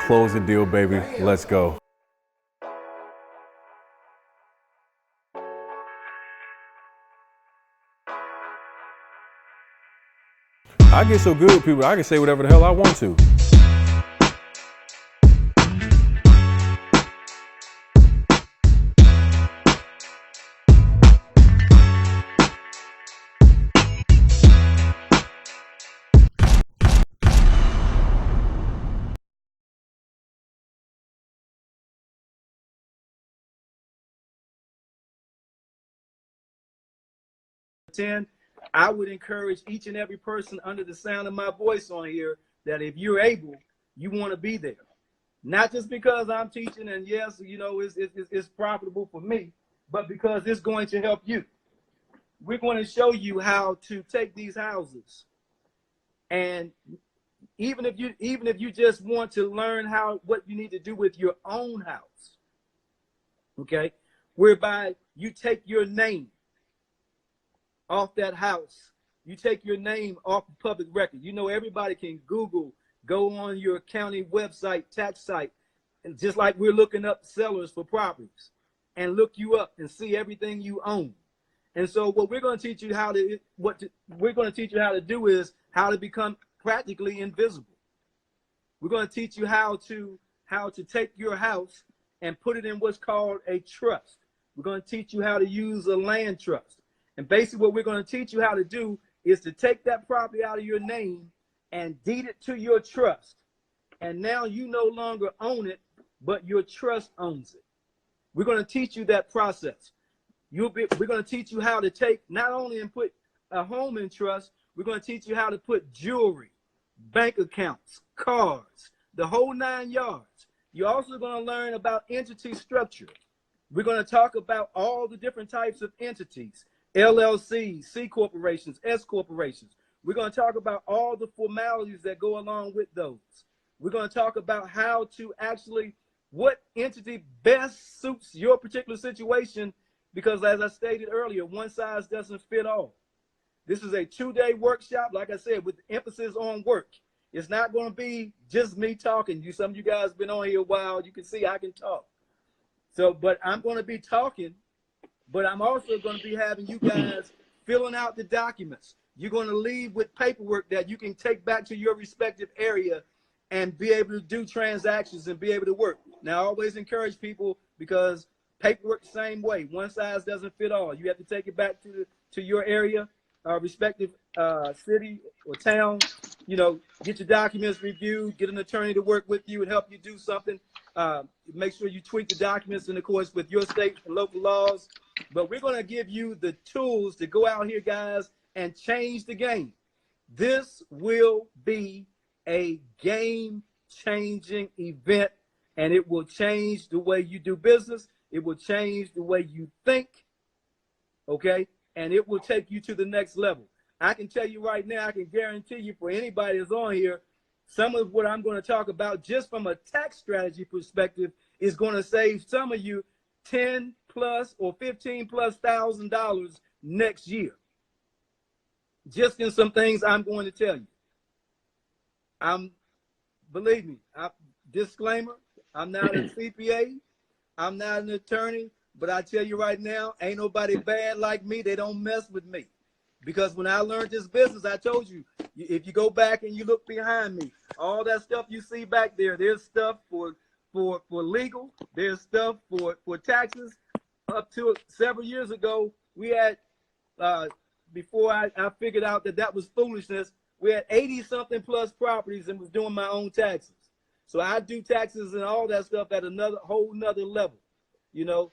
close the deal, baby. Let's go. I get so good with people, I can say whatever the hell I want to. I would encourage each and every person under the sound of my voice on here that if you're able, you want to be there. Not just because I'm teaching and yes, you know, it's profitable for me, but because it's going to help you. We're going to show you how to take these houses, and even if you just want to learn what you need to do with your own house, okay, whereby you take your name off that house, you take your name off the public record. You know, everybody can Google, go on your county website, tax site, and just like we're looking up sellers for properties, and look you up and see everything you own. And so what we're going to teach you how to do is how to become practically invisible. We're going to teach you how to take your house and put it in what's called a trust. We're going to teach you how to use a land trust. And basically what we're going to teach you how to do is to take that property out of your name and deed it to your trust. And now you no longer own it, but your trust owns it. We're going to teach you that process. We're going to teach you how to take not only and put a home in trust, we're going to teach you how to put jewelry, bank accounts, cards, the whole 9 yards. You're also going to learn about entity structure. We're going to talk about all the different types of entities. LLCs, C corporations, S corporations. We're going to talk about all the formalities that go along with those. We're going to talk about how to actually, what entity best suits your particular situation, because as I stated earlier, one size doesn't fit all. This is a 2-day workshop, like I said, with emphasis on work. It's not going to be just me talking. Some of you guys have been on here a while. You can see I can talk. So, but I'm going to be talking. But I'm also going to be having you guys filling out the documents. You're going to leave with paperwork that you can take back to your respective area and be able to do transactions and be able to work. Now, I always encourage people, because paperwork the same way. One size doesn't fit all. You have to take it back to your area, respective city or town. You know, get your documents reviewed, get an attorney to work with you and help you do something. Make sure you tweak the documents in accordance with your state and local laws. But we're going to give you the tools to go out here, guys, and change the game. This will be a game-changing event, and it will change the way you do business. It will change the way you think, okay? And it will take you to the next level. I can tell you right now, I can guarantee you, for anybody that's on here, some of what I'm going to talk about just from a tax strategy perspective is going to save some of you $10 plus or $15 plus thousand next year. Just in some things I'm going to tell you. Believe me, disclaimer, I'm not a CPA, I'm not an attorney, but I tell you right now, ain't nobody bad like me. They don't mess with me. Because when I learned this business, I told you, if you go back and you look behind me, all that stuff you see back there, there's stuff for legal, there's stuff for taxes. Up to several years ago, we had, before I figured out that was foolishness, we had 80-something plus properties and was doing my own taxes. So I do taxes and all that stuff at whole nother level. You know,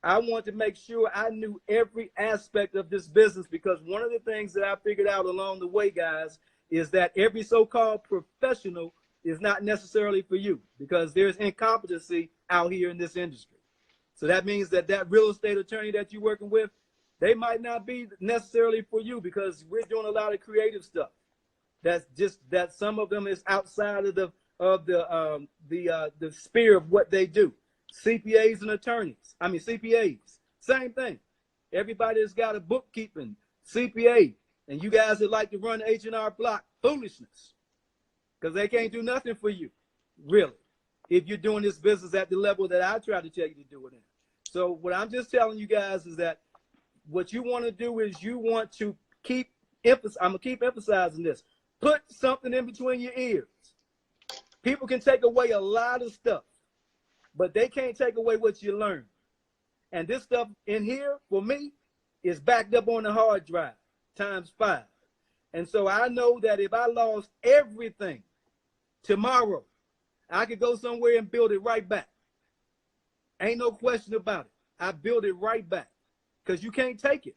I want to make sure I knew every aspect of this business, because one of the things that I figured out along the way, guys, is that every so-called professional is not necessarily for you, because there's incompetency out here in this industry. So that means that real estate attorney that you're working with, they might not be necessarily for you, because we're doing a lot of creative stuff. That's just that some of them is outside of the sphere of what they do. CPAs and attorneys. I mean, CPAs, same thing. Everybody that's got a bookkeeping CPA, and you guys that like to run H&R Block, foolishness. because they can't do nothing for you, really, if you're doing this business at the level that I try to tell you to do it in. So what I'm just telling you guys is that what you want to do is you want to I'm going to keep emphasizing this. Put something in between your ears. People can take away a lot of stuff, but they can't take away what you learn. And this stuff in here, for me, is backed up on the hard drive ×5. And so I know that if I lost everything tomorrow, I could go somewhere and build it right back. Ain't no question about it. I build it right back because you can't take it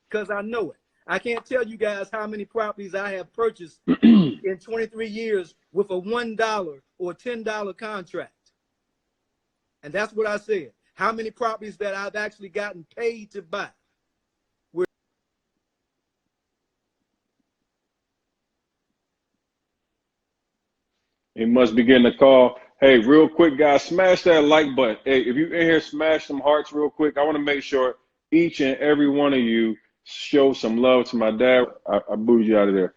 because I know it. I can't tell you guys how many properties I have purchased in 23 years with a $1 or $10 contract. And that's what I said. How many properties that I've actually gotten paid to buy. He must be getting a call. Hey, real quick, guys, smash that like button. Hey, if you're in here, smash some hearts real quick. I want to make sure each and every one of you show some love to my dad. I booted you out of there.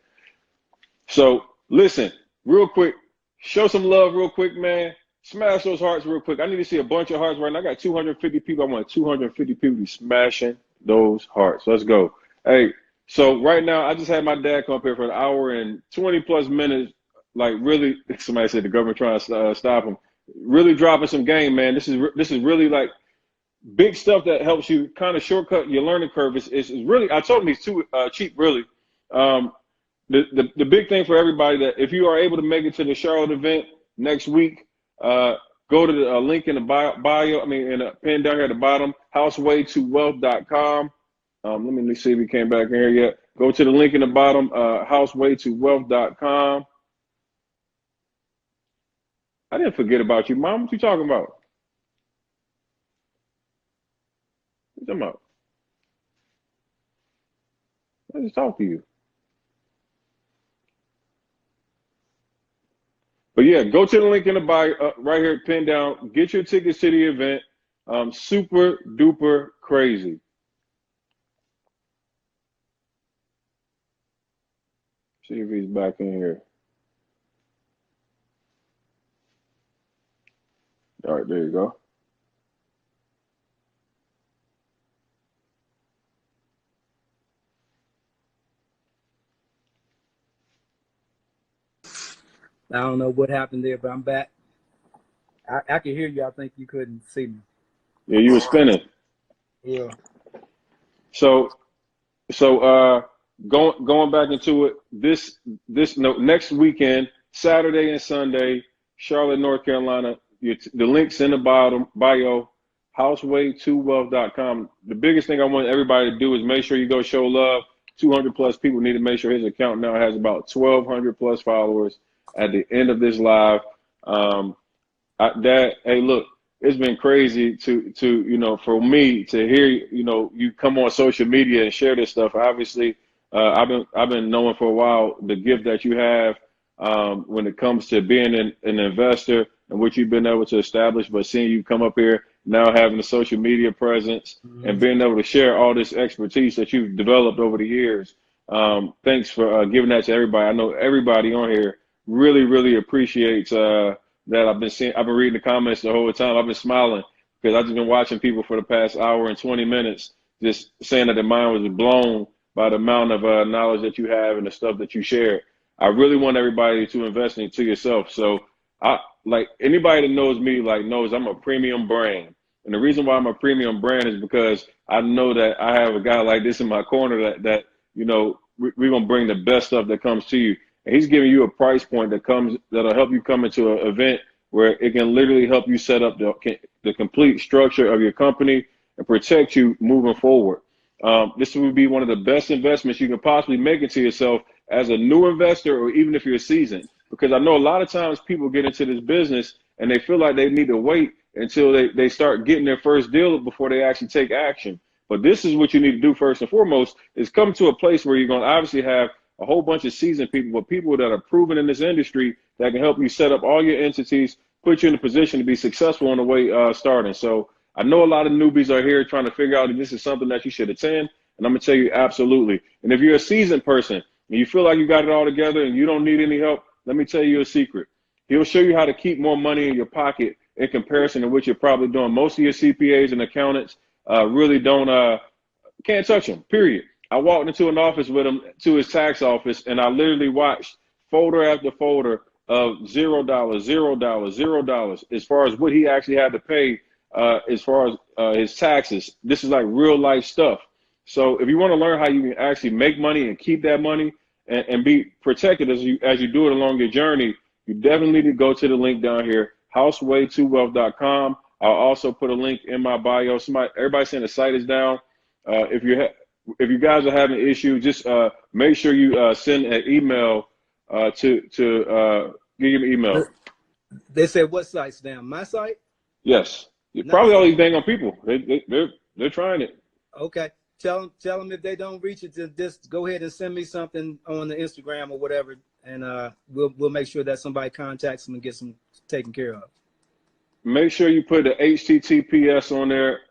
So listen, real quick, show some love real quick, man. Smash those hearts real quick. I need to see a bunch of hearts right now. I got 250 people. I want 250 people to be smashing those hearts. Let's go. Hey, so right now, I just had my dad come up here for an hour and 20 plus minutes. Like really, somebody said the government trying to stop him. Really dropping some game, man. This is really like big stuff that helps you kind of shortcut your learning curve. Is really, I told him he's too cheap, really. The big thing for everybody that if you are able to make it to the Charlotte event next week, go to the link in the bio. I mean, in the pin down here at the bottom, houseway2wealth.com. Let me see if he came back in here yet. Go to the link in the bottom, houseway2wealth.com. I didn't forget about you, Mom. What you talking about? What you talking about? I just talk to you. But yeah, go to the link in the bio right here, pinned down. Get your tickets to the event. Super duper crazy. See if he's back in here. All right, there you go. I don't know what happened there, but I'm back. I can hear you. I think you couldn't see me. Yeah, you were spinning. Yeah. So going back into it, next weekend, Saturday and Sunday, Charlotte, North Carolina. The link's in the bottom bio, houseway2wealth.com. The biggest thing I want everybody to do is make sure you go show love. 200 plus people need to make sure his account now has about 1,200 plus followers at the end of this live. Hey, look, it's been crazy to for me to hear you come on social media and share this stuff. Obviously, I've been knowing for a while the gift that you have when it comes to being an investor and what you've been able to establish, but seeing you come up here now having a social media presence and being able to share all this expertise that you've developed over the years. Thanks for giving that to everybody. I know everybody on here really, really appreciates that. I've been reading the comments the whole time. I've been smiling because I've just been watching people for the past hour and 20 minutes just saying that their mind was blown by the amount of knowledge that you have and the stuff that you share. I really want everybody to invest into yourself. So like anybody that knows me knows I'm a premium brand. And the reason why I'm a premium brand is because I know that I have a guy like this in my corner that we're going to bring the best stuff that comes to you. And he's giving you a price point that'll help you come into an event where it can literally help you set up the complete structure of your company and protect you moving forward. This would be one of the best investments you can possibly make into yourself as a new investor or even if you're seasoned. Because I know a lot of times people get into this business and they feel like they need to wait until they start getting their first deal before they actually take action. But this is what you need to do first and foremost is come to a place where you're going to obviously have a whole bunch of seasoned people, but people that are proven in this industry that can help you set up all your entities, put you in a position to be successful on the way starting. So I know a lot of newbies are here trying to figure out if this is something that you should attend, and I'm going to tell you absolutely. And if you're a seasoned person and you feel like you got it all together and you don't need any help, let me tell you a secret. He'll show you how to keep more money in your pocket in comparison to what you're probably doing. Most of your CPAs and accountants really don't can't touch him, period. I walked into an office with him, to his tax office, and I literally watched folder after folder of $0, $0, $0 as far as what he actually had to pay as far as his taxes. This is like real life stuff. So if you want to learn how you can actually make money and keep that money and be protected as you do it along your journey, you definitely need to go to the link down here, houseway2wealth.com. I'll also put a link in my bio. Everybody's saying the site is down. If you guys are having issues, just make sure you send an email to give me email. They said what site's down? My site? Yes. No. Probably all these dang on people. They're trying it. Okay. Tell them if they don't reach it, to just go ahead and send me something on the Instagram or whatever, and we'll make sure that somebody contacts them and gets them taken care of. Make sure you put the HTTPS on there,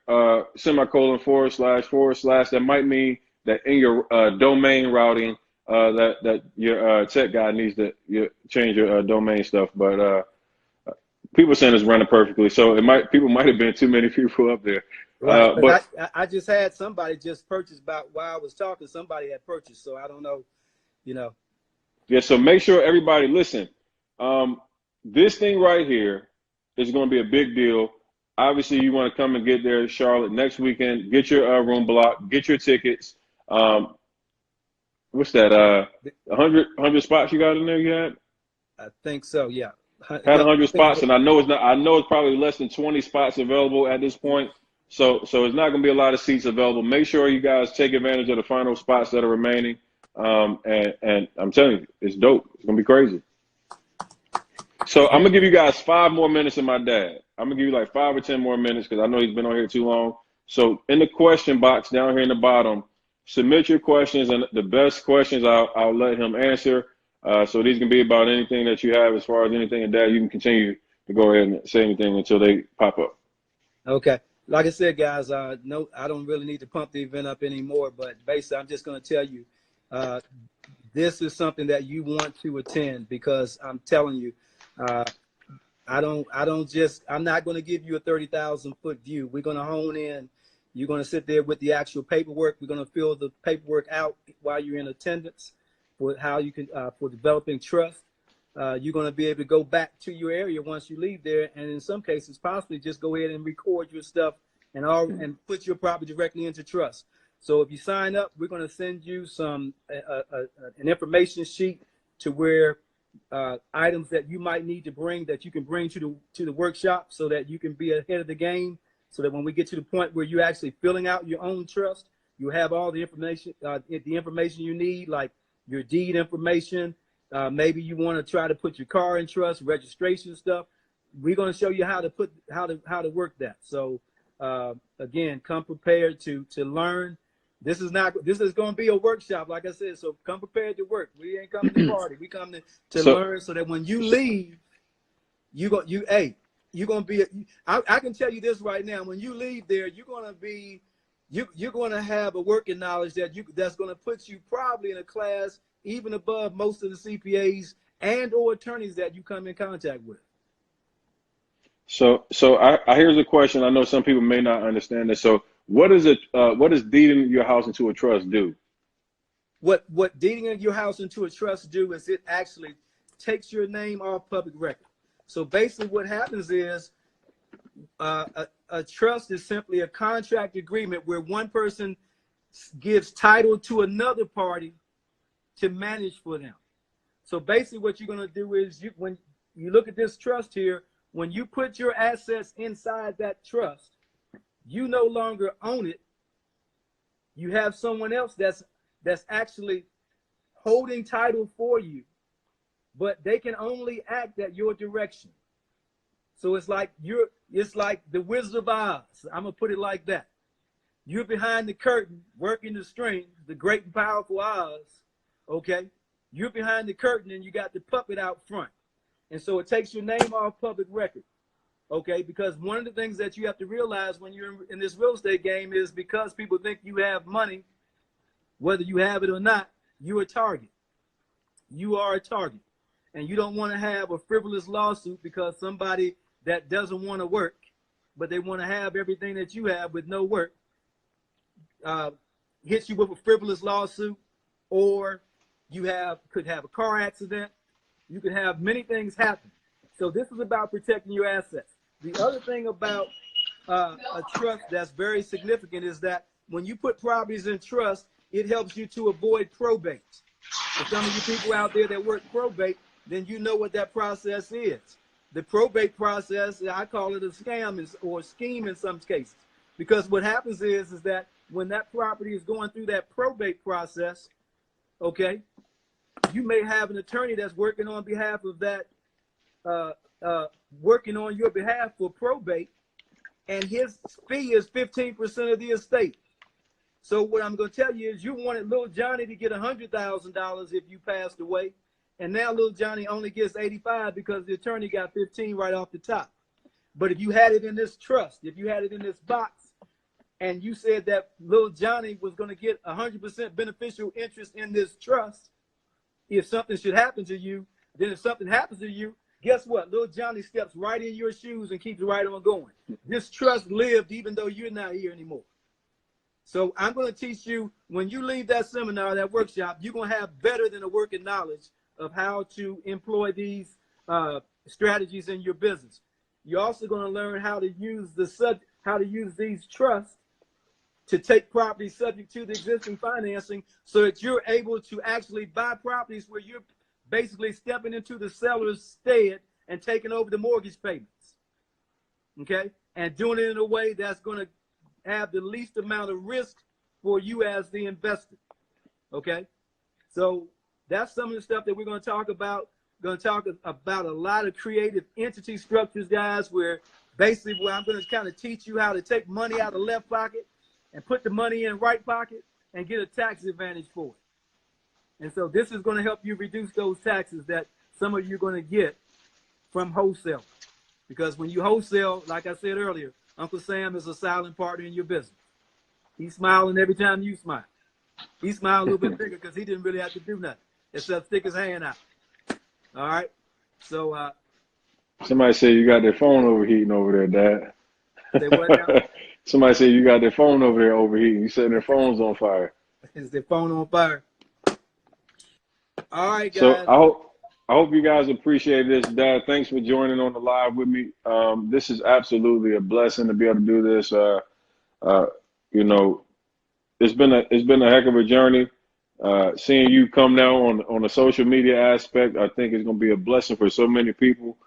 semicolon / / That might mean that in your domain routing, that your tech guy needs to change your domain stuff. But people saying it's running perfectly, so people might have been too many people up there. Right, but I just had somebody just purchase about while I was talking. Somebody had purchased, so I don't know, Yeah, so make sure everybody listen. This thing right here is going to be a big deal. Obviously, you want to come and get there, Charlotte, next weekend. Get your room block. Get your tickets. What's that? 100 spots you got in there? You had? I think so. Yeah. Had 100 spots, and I know it's probably less than 20 spots available at this point. So it's not going to be a lot of seats available. Make sure you guys take advantage of the final spots that are remaining. And I'm telling you, it's dope. It's going to be crazy. So I'm going to give you guys 5 more minutes of my dad. I'm going to give you like 5 or 10 more minutes because I know he's been on here too long. So in the question box down here in the bottom, submit your questions, and the best questions I'll let him answer. So these can be about anything that you have as far as anything, and Dad, you can continue to go ahead and say anything until they pop up. Okay. Like I said, guys, no, I don't really need to pump the event up anymore, but basically I'm just going to tell you, this is something that you want to attend, because I'm telling you, I'm not going to give you a 30,000 foot view. We're going to hone in. You're going to sit there with the actual paperwork. We're going to fill the paperwork out while you're in attendance for how you can, for developing trust. You're going to be able to go back to your area once you leave there, and in some cases, possibly just go ahead and record your stuff and put your property directly into trust. So if you sign up, we're going to send you an information sheet to where items that you might need to bring, that you can bring to the workshop, so that you can be ahead of the game. So that when we get to the point where you're actually filling out your own trust, you have all the information you need, like your deed information. Maybe you want to try to put your car in trust, registration stuff. We're going to show you how to work that. So again, come prepared to learn. This is going to be a workshop, like I said. So come prepared to work. We ain't coming to party. We come to learn, so that when you leave, you're going to be. I can tell you this right now. When you leave there, you're going to have a working knowledge that's going to put you probably in a class even above most of the CPAs and or attorneys that you come in contact with. So here's a question. I know some people may not understand this. So what does deeding your house into a trust do? What deeding your house into a trust do is it actually takes your name off public record. So basically what happens is a trust is simply a contract agreement where one person gives title to another party to manage for them. So basically what you're going to do is when you look at this trust here, when you put your assets inside that trust, you no longer own it. You have someone else that's actually holding title for you, but they can only act at your direction. So it's like the Wizard of Oz. I'm gonna put it like that. You're behind the curtain working the strings, the great and powerful Oz. Okay, you're behind the curtain and you got the puppet out front, and so it takes your name off public record. Okay, because one of the things that you have to realize when you're in this real estate game is, because people think you have money, whether you have it or not, you're a target. You are a target. and you don't want to have a frivolous lawsuit because somebody that doesn't want to work, but they want to have everything that you have with no work, hits you with a frivolous lawsuit, or you could have a car accident. You could have many things happen. So this is about protecting your assets. The other thing about a trust that's very significant is that when you put properties in trust, it helps you to avoid probate. For some of you people out there that work probate, then you know what that process is. The probate process, I call it a scam or scheme in some cases, because what happens is that when that property is going through that probate process, okay, you may have an attorney that's working on behalf of that, working on your behalf for probate, and his fee is 15% of the estate. So what I'm going to tell you is you wanted little Johnny to get $100,000 if you passed away, and now little Johnny only gets 85 because the attorney got 15 right off the top. But if you had it in this trust, if you had it in this box, and you said that little Johnny was going to get 100% beneficial interest in this trust, if something should happen to you, then if something happens to you, guess what? Little Johnny steps right in your shoes and keeps right on going. This trust lived even though you're not here anymore. So I'm going to teach you, when you leave that seminar, that workshop, you're going to have better than a working knowledge of how to employ these strategies in your business. You're also going to learn how to use these trusts to take properties subject to the existing financing so that you're able to actually buy properties where you're basically stepping into the seller's stead and taking over the mortgage payments, okay? And doing it in a way that's going to have the least amount of risk for you as the investor, okay? So that's some of the stuff that we're going to talk about. We're going to talk about a lot of creative entity structures, guys, where basically I'm going to kind of teach you how to take money out of the left pocket and put the money in the right pocket and get a tax advantage for it. And so this is going to help you reduce those taxes that some of you are going to get from wholesale. Because when you wholesale, like I said earlier, Uncle Sam is a silent partner in your business. He's smiling every time you smile. He smiled a little bit bigger because he didn't really have to do nothing except stick his hand out. All right? So somebody said you got their phone overheating over there, Dad. say what now? Somebody said you got their phone over there overheating. You said their phone's on fire. Is their phone on fire? All right, guys. So I hope you guys appreciate this, Dad. Thanks for joining on the live with me. This is absolutely a blessing to be able to do this. You know, it's been a heck of a journey. Seeing you come now on the social media aspect, I think it's going to be a blessing for so many people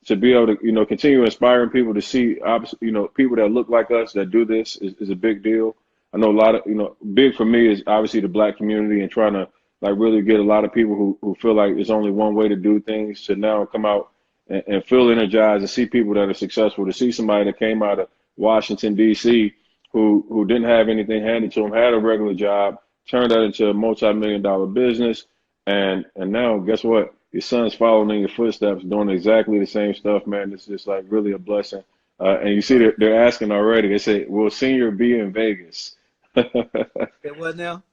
to be able to, you know, continue inspiring people to see, you know, people that look like us that do this is a big deal. I know a lot of, you know, big for me is obviously the Black community and trying to like really get a lot of people who feel like there's only one way to do things to now come out and feel energized and see people that are successful, to see somebody that came out of Washington, D.C. who didn't have anything handed to him, had a regular job, turned that into a multi-million-dollar business. And now guess what? Your son's following in your footsteps, doing exactly the same stuff, man. It's just like really a blessing. And you see they're asking already. They say, will Senior be in Vegas? Say what now?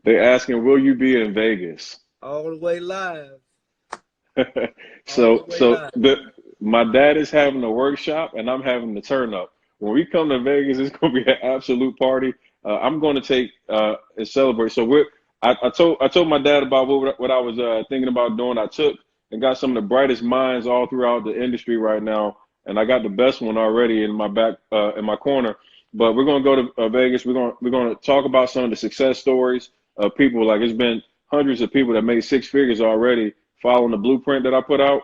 They're asking, will you be in Vegas? All the way live. My dad is having a workshop and I'm having the turn up. When we come to Vegas, it's going to be an absolute party. I'm going to take and celebrate. So I told my dad about what I was thinking about doing. I took and got some of the brightest minds all throughout the industry right now, and I got the best one already in my back in my corner. But we're going to go to Vegas. We're going to talk about some of the success stories of people. Like, it's been hundreds of people that made six figures already following the blueprint that I put out.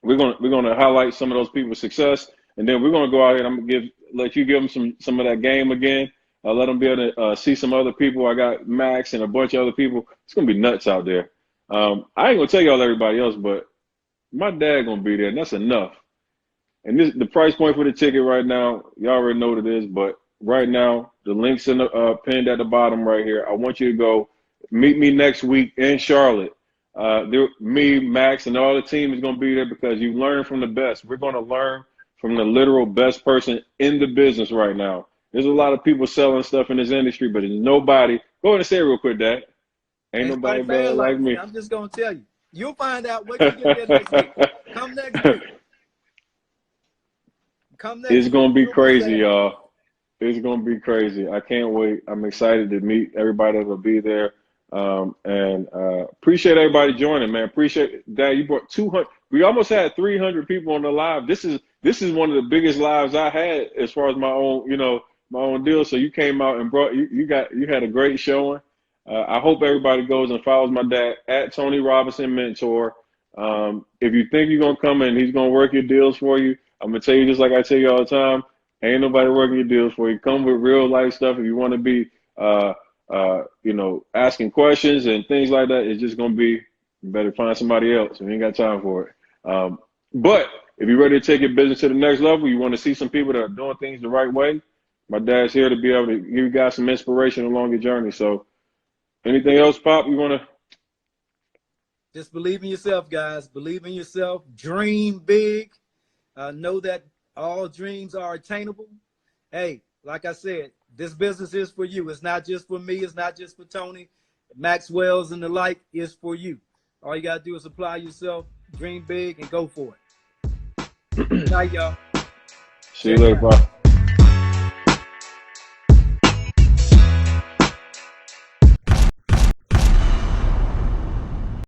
We're going to highlight some of those people's success, and then we're going to go out here and I'm going to let you give them some of that game again. Let them be able to see some other people. I got Max and a bunch of other people. It's going to be nuts out there. I ain't going to tell y'all everybody else, but my dad going to be there, and that's enough. And the price point for the ticket right now, y'all already know what it is, but right now, the link's in the pinned at the bottom right here. I want you to go meet me next week in Charlotte. Me, Max, and all the team is going to be there because you learn from the best. We're going to learn from the literal best person in the business right now. There's a lot of people selling stuff in this industry, but there's nobody. Go ahead and say it real quick, Dad. Ain't nobody better like me. I'm just going to tell you. You'll find out. Wait till you get there next week. Come next week. Come next It's week. gonna be You'll miss crazy, that. y'all. It's gonna be crazy. I can't wait. I'm excited to meet everybody that'll be there. And appreciate everybody joining, man. Appreciate that you brought 200. We almost had 300 people on the live. This is one of the biggest lives I had as far as my own, my own deal. So you came out and you had a great showing. I hope everybody goes and follows my dad at Tony Robinson Mentor. If you think you're gonna come in, he's gonna work your deals for you. I'm gonna tell you just like I tell you all the time. Ain't nobody working your deals for you. Come with real life stuff. If you want to be, asking questions and things like that, it's just gonna be. You better find somebody else. We ain't got time for it. But if you're ready to take your business to the next level, you want to see some people that are doing things the right way. My dad's here to be able to give you guys some inspiration along your journey. So, anything else, Pop? You want to? Just believe in yourself, guys. Believe in yourself. Dream big. Know that all dreams are attainable. Hey, like I said, this business is for you. It's not just for me. It's not just for Tony. Maxwell's and the like is for you. All you got to do is apply yourself, dream big, and go for it. Good night, y'all. See you later, Pop.